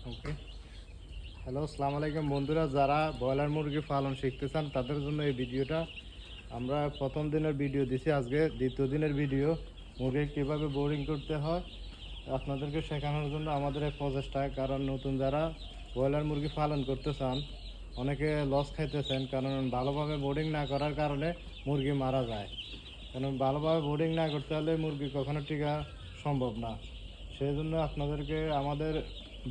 ওকে। Hello, আসসালামু আলাইকুম বন্ধুরা। যারা ব্রয়লার মুরগি পালন শিখতে চান তাদের জন্য এই ভিডিওটা। আমরা প্রথম দিনের ভিডিও দিছি, আজকে দ্বিতীয় দিনের ভিডিও। মুরগি কীভাবে বোর্ডিং করতে হয় আপনাদেরকে শেখানোর জন্য আমাদের এই প্রচেষ্টা। কারণ নতুন যারা ব্রয়লার মুরগি পালন করতে চান অনেকে লস খাইতেছেন, কারণ ভালোভাবে বোর্ডিং না করার কারণে মুরগি মারা যায়। কারণ ভালোভাবে বোর্ডিং না করতে হলে মুরগি কখনো টিকা সম্ভব না। সেই জন্য আপনাদেরকে আমাদের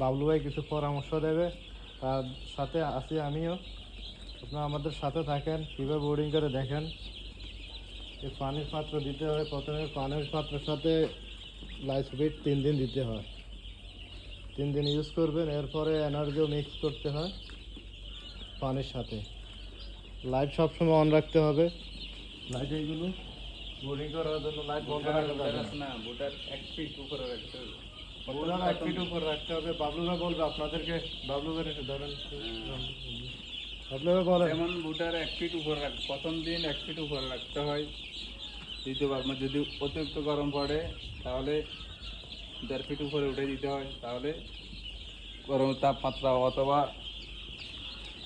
বাবলু ভাই কিছু পরামর্শ দেবে, তার সাথে আছি আমিও। আপনারা আমাদের সাথে থাকেন, কীভাবে বোর্ডিং করে দেখেন। এই পানির পাত্র দিতে হয়, প্রথমে পানির পাত্রের সাথে লাইসোবিট 3 দিন দিতে হয়, 3 দিন ইউজ করবেন। এরপরে এনার্জিও মিক্স করতে হয় পানির সাথে। লাইট সবসময় অন রাখতে হবে। লাইট এইগুলো বোর্ডিং করার জন্য লাইট বন্ধ রাখা যাবে না। বুটার 1 ফিট উপরে রাখতে হবে। বোর্ডার 1 ফিট উপর রাখতে হবে। বাবলু ভাই বলবে আপনাদেরকে। বাবলু ভাই এসে ধরেন, বাবলু ভাই বলেন। যেমন বুটার 1 ফিট উপরে প্রথম দিন 1 ফিট উপরে রাখতে হয়। দ্বিতীয়বার যদি অতিরিক্ত গরম পড়ে তাহলে 1.5 ফিট উপরে উঠে দিতে হয়। তাহলে গরম তাপমাত্রা অথবা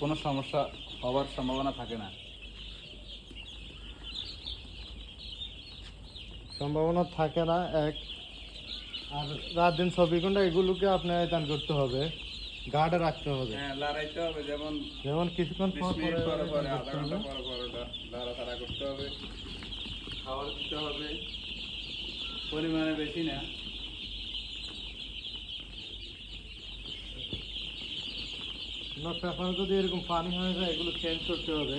কোনো সমস্যা হওয়ার সম্ভাবনা থাকে না। সম্ভাবনা থাকে না এক। আর রাত দিন 24 ঘন্টা এগুলোকে আপনার দান করতে হবে, গার্ডে রাখতে হবে। হ্যাঁ, লড়াইতে হবে। যেমন কিছুক্ষণ 20 পর মিনিট পরে পরে, পরে আধা ঘন্টা পরে পরে লড়াচড়া করতে হবে। খাবার দিতে হবে, পরিমাণে বেশি না। এখন যদি এরকম পানি হয়ে যায় এগুলো চেঞ্জ করতে হবে।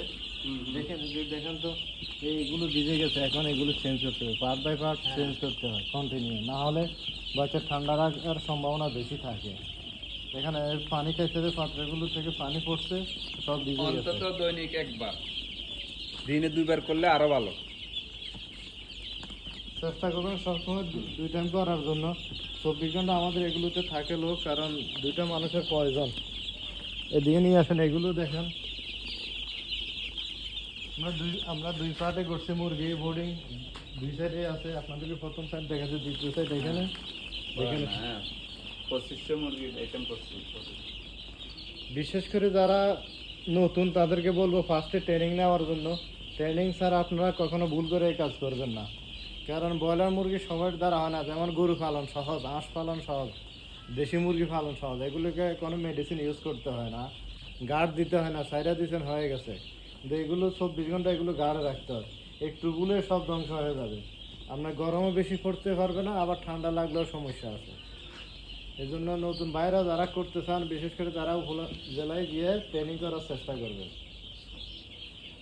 দেখেন তো এইগুলো ভিজে গেছে, এখন এগুলো চেঞ্জ করতে হবে, পার্ট বাই পার্ট চেঞ্জ করতে হয় কন্টিনিউ, না হলে বাচ্চা ঠান্ডা রাখার সম্ভাবনা বেশি থাকে। এখানে পানি খাইতে পাত্রগুলো থেকে পানি পড়ছে, সব ভিজে গেছে। অন্তত দৈনিক একবার, দিনে 2বার করলে আরো ভালো। চেষ্টা করবেন সবসময় 2 টাইম করার জন্য। 24 ঘন্টা আমাদের এগুলোতে থাকে লোক, কারণ 2টা মানুষের প্রয়োজন। এদিকে নিয়ে আসেন, এগুলো দেখেন। আমরা 2 পার্টে করছি মুরগি বোর্ডিং, 2 সাইডে আছে। আপনাদেরকে প্রথম সাইড দেখাচ্ছে, দ্বিতীয় সাইড এখানে দেখেন। হ্যাঁ, 2500 মুরগি আইটেম করছি। বিশেষ করে যারা নতুন তাদেরকে বলবো ফার্স্টে ট্রেনিং নেওয়ার জন্য। ট্রেনিং ছাড়া আপনারা কখনো ভুল করে এই কাজ করবেন না, কারণ ব্রয়লার মুরগি সবার দ্বারা হয় না। যেমন গরু পালন সহজ, হাঁস পালন সহজ, দেশি মুরগি পালন সহজ। এগুলোকে কোনো মেডিসিন ইউজ করতে হয় না, গার্ড দিতে হয় না, সাইডা দিচ্ছেন হয়ে গেছে। কিন্তু এগুলো 24 ঘন্টা এগুলো গার্ডে রাখতে হয়। একটু ভুলে সব ধ্বংস হয়ে যাবে। আপনার গরমও বেশি পড়তে পারবে না, আবার ঠান্ডা লাগলেও সমস্যা আছে। এই জন্য নতুন বাইরা যারা করতে চান, বিশেষ করে তারা উপজেলায় জেলায় গিয়ে ট্রেনিং করার চেষ্টা করবেন।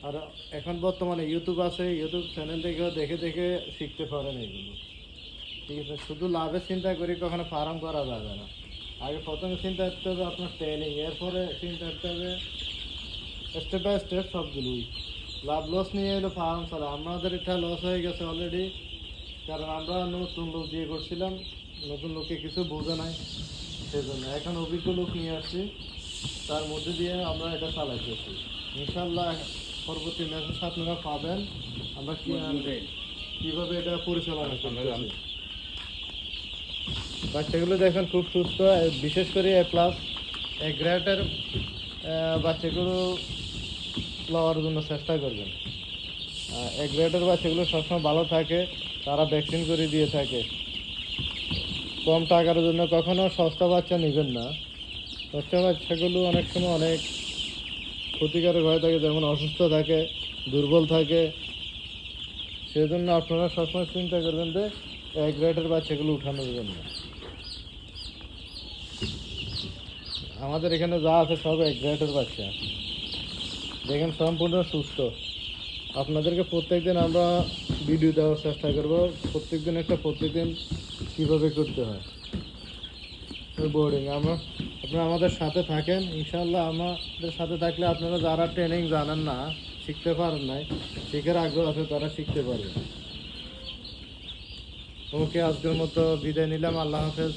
আর এখন বর্তমানে ইউটিউব আছে, ইউটিউব চ্যানেল থেকেও দেখে দেখে শিখতে পারেন এগুলো। ঠিক আছে, শুধু লাভের চিন্তা করে কখনো ফার্ম করা যাবে না। আগে প্রথমে চিন্তা করতে হবে আপনার ট্রেনিং, এরপরে চিন্তা করতে হবে স্টেপ বাই স্টেপ সবগুলোই। লাভ লস নিয়ে এলো ফার্ম ছাড়া। আমাদের এটা লস হয়ে গেছে অলরেডি, কারণ আমরা নতুন লোক দিয়ে করছিলাম, নতুন লোকে কিছু বোঝে নাই। সেজন্য এখন অভিজ্ঞ লোক নিয়ে আসছি, তার মধ্যে দিয়ে আমরা এটা চালাইতেছি। ইনশাল্লাহ পরবর্তী মেসেজ আপনারা পাবেন আমরা কীভাবে এটা পরিচালনা করতেছি। বাচ্চাগুলো দেখেন খুব সুস্থ, বিশেষ করে A+ গ্রেডের বাচ্চাগুলো লওয়ার জন্য চেষ্টা করবেন। A গ্রেডের বাচ্চাগুলো সবসময় ভালো থাকে, তারা ভ্যাকসিন করে দিয়ে থাকে। কম টাকার জন্য কখনো সস্তা বাচ্চা নেবেন না। সস্তা বাচ্চাগুলো অনেক সময় অনেক ক্ষতিকারক হয়ে থাকে, যেমন অসুস্থ থাকে, দুর্বল থাকে। সেজন্য আপনারা সবসময় চিন্তা করবেন যে A গ্রেডের বাচ্চাগুলো উঠানোর জন্য। আমাদের এখানে যা আছে সব A গ্রেডের বাচ্চা, দেখেন সম্পূর্ণ সুস্থ। আপনাদেরকে প্রত্যেকদিন আমরা ভিডিও দেওয়ার চেষ্টা করব, প্রত্যেকদিন কীভাবে করতে হয় বোর্ডিং। আপনারা আমাদের সাথে থাকেন ইনশাল্লাহ। আমাদের সাথে থাকলে আপনারা যারা ট্রেনিং জানেন না, শিখতে পারেন নাই, শিখার আগ্রহ আছে, তারা শিখতে পারবে। ওকে, আজকের মতো বিদায় নিলাম। আল্লাহ হাফেজ।